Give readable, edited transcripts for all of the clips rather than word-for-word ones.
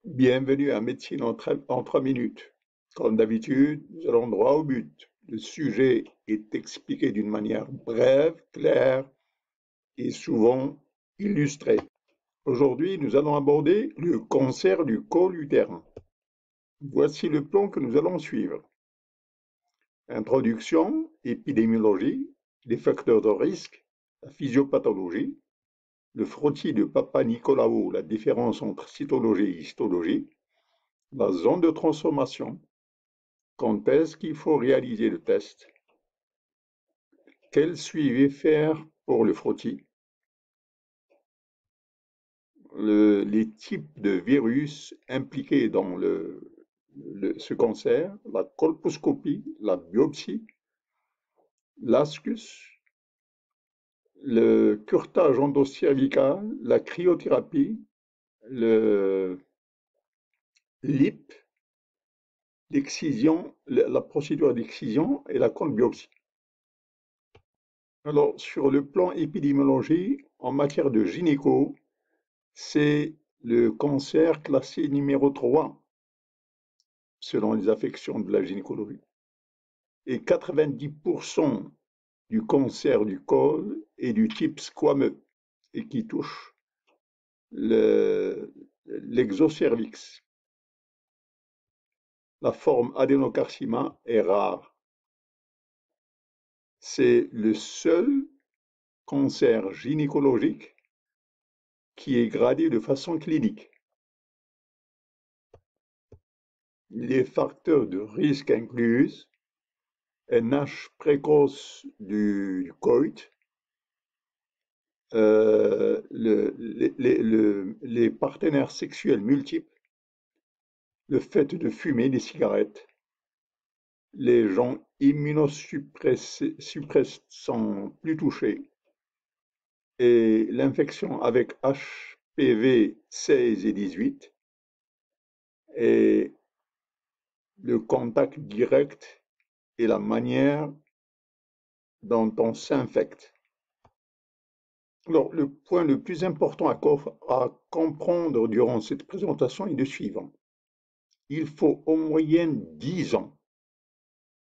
Bienvenue à Médecine en 3 minutes. Comme d'habitude, nous allons droit au but. Le sujet est expliqué d'une manière brève, claire et souvent illustrée. Aujourd'hui, nous allons aborder le cancer du col utérin. Voici le plan que nous allons suivre. Introduction, épidémiologie, les facteurs de risque, la physiopathologie, le frottis de Papa Nicolaou, la différence entre cytologie et histologie, la zone de transformation. Quand est-ce qu'il faut réaliser le test? Quel suivi faire pour le frottis? Les types de virus impliqués dans ce cancer, la colposcopie, la biopsie, l'ascus, le curetage endocervical, la cryothérapie, le LIP, l'excision, la procédure d'excision et la biopsie. Alors, sur le plan épidémiologie, en matière de gynéco, c'est le cancer classé numéro 3 selon les affections de la gynécologie. Et 90% du cancer du col est du type squameux et qui touche l'exocervix. La forme adénocarcinoma est rare. C'est le seul cancer gynécologique qui est gradé de façon clinique. Les facteurs de risque incluent un âge précoce du coït, les partenaires sexuels multiples, le fait de fumer des cigarettes, les gens immunosuppressés sont plus touchés, et l'infection avec HPV 16 et 18, et le contact direct et la manière dont on s'infecte. Alors, le point le plus important à comprendre durant cette présentation est le suivant. Il faut en moyenne 10 ans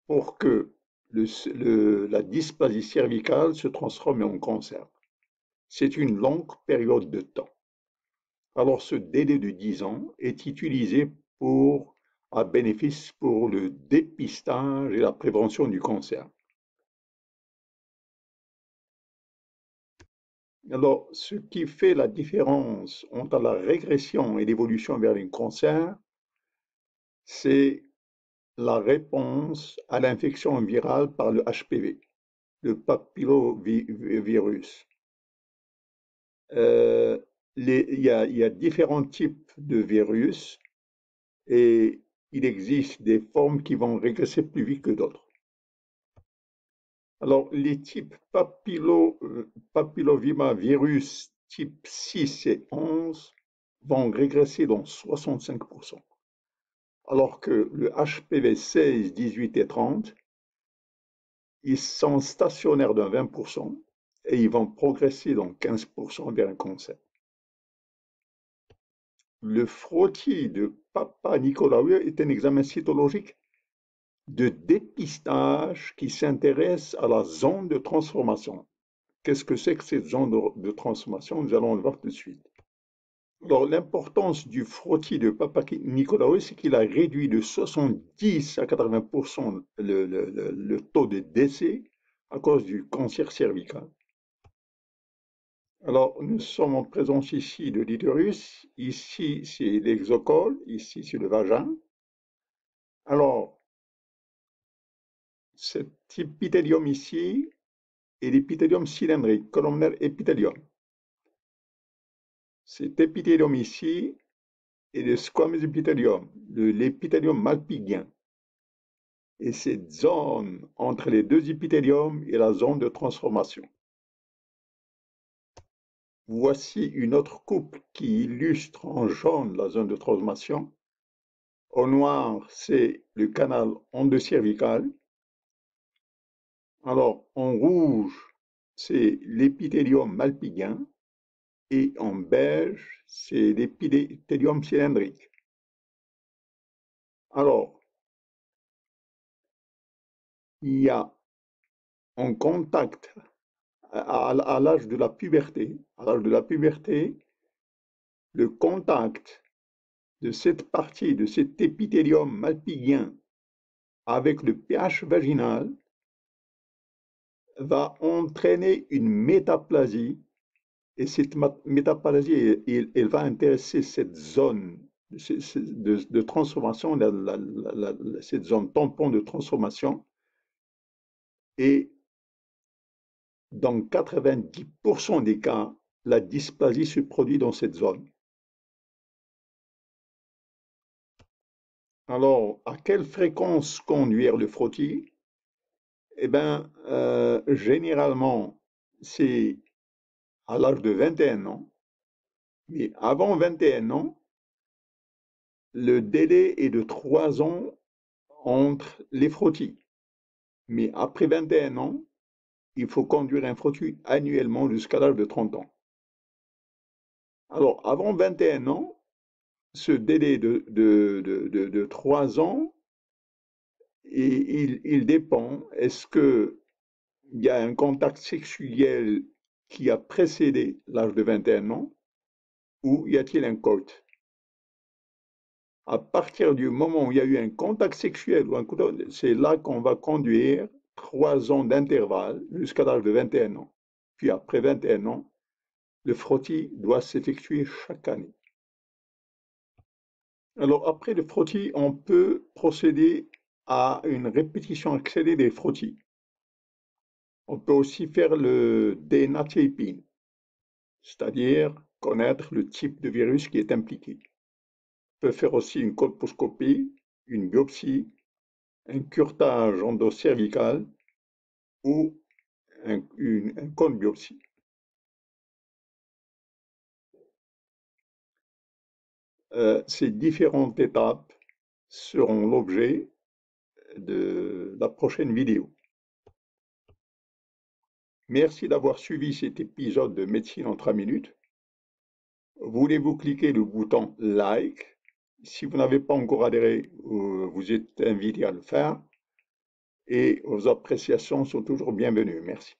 pour que la dysplasie cervicale se transforme en cancer. C'est une longue période de temps. Alors, ce délai de 10 ans est utilisé à bénéfice pour le dépistage et la prévention du cancer. Alors, ce qui fait la différence entre la régression et l'évolution vers le cancer, c'est la réponse à l'infection virale par le HPV, le papillovirus. Euh, il y a différents types de virus et il existe des formes qui vont régresser plus vite que d'autres. Alors, les types papillomavirus type 6 et 11 vont régresser dans 65%, alors que le HPV 16, 18 et 30, ils sont stationnaires de 20% et ils vont progresser dans 15% vers un cancer. Le frottis de Papa Nicolaou est un examen cytologique de dépistage qui s'intéresse à la zone de transformation. Qu'est-ce que c'est que cette zone de transformation? Nous allons le voir tout de suite. Alors, l'importance du frottis de Papa Nicolaou, c'est qu'il a réduit de 70 à 80% le taux de décès à cause du cancer cervical. Alors, nous sommes en présence ici de l'utérus, ici c'est l'exocole, ici c'est le vagin. Alors, cet épithélium ici est l'épithélium cylindrique, columnaire épithélium. Cet épithélium ici est le squamous épithélium, l'épithélium malpigien. Et cette zone entre les deux épithéliums est la zone de transformation. Voici une autre coupe qui illustre en jaune la zone de transformation. Au noir, c'est le canal endocervical. Alors, en rouge, c'est l'épithélium malpigien. et en beige, c'est l'épithélium cylindrique. Alors, il y a en contact à l'âge de la puberté, le contact de cette partie, de cet épithélium malpighien avec le pH vaginal va entraîner une métaplasie et cette métaplasie, elle va intéresser cette zone de transformation, cette zone tampon de transformation et dans 90% des cas, la dysplasie se produit dans cette zone. Alors, à quelle fréquence conduire le frottis? Eh bien, généralement, c'est à l'âge de 21 ans, mais avant 21 ans, le délai est de 3 ans entre les frottis. Mais après 21 ans, il faut conduire un frottis annuellement jusqu'à l'âge de 30 ans. Alors, avant 21 ans, ce délai de 3 ans, il dépend. Est-ce qu'il y a un contact sexuel qui a précédé l'âge de 21 ans ou y a-t-il un coït? À partir du moment où il y a eu un contact sexuel, c'est là qu'on va conduire 3 ans d'intervalle jusqu'à l'âge de 21 ans. Puis après 21 ans, le frottis doit s'effectuer chaque année. Alors après le frottis, on peut procéder à une répétition accélérée des frottis. On peut aussi faire le DNA typing, c'est-à-dire connaître le type de virus qui est impliqué. On peut faire aussi une colposcopie, une biopsie, un curetage endocervical ou un cône biopsie. Ces différentes étapes seront l'objet de la prochaine vidéo. Merci d'avoir suivi cet épisode de Médecine en 3 minutes. Voulez-vous cliquer le bouton like? Si vous n'avez pas encore adhéré, vous êtes invité à le faire et vos appréciations sont toujours bienvenues. Merci.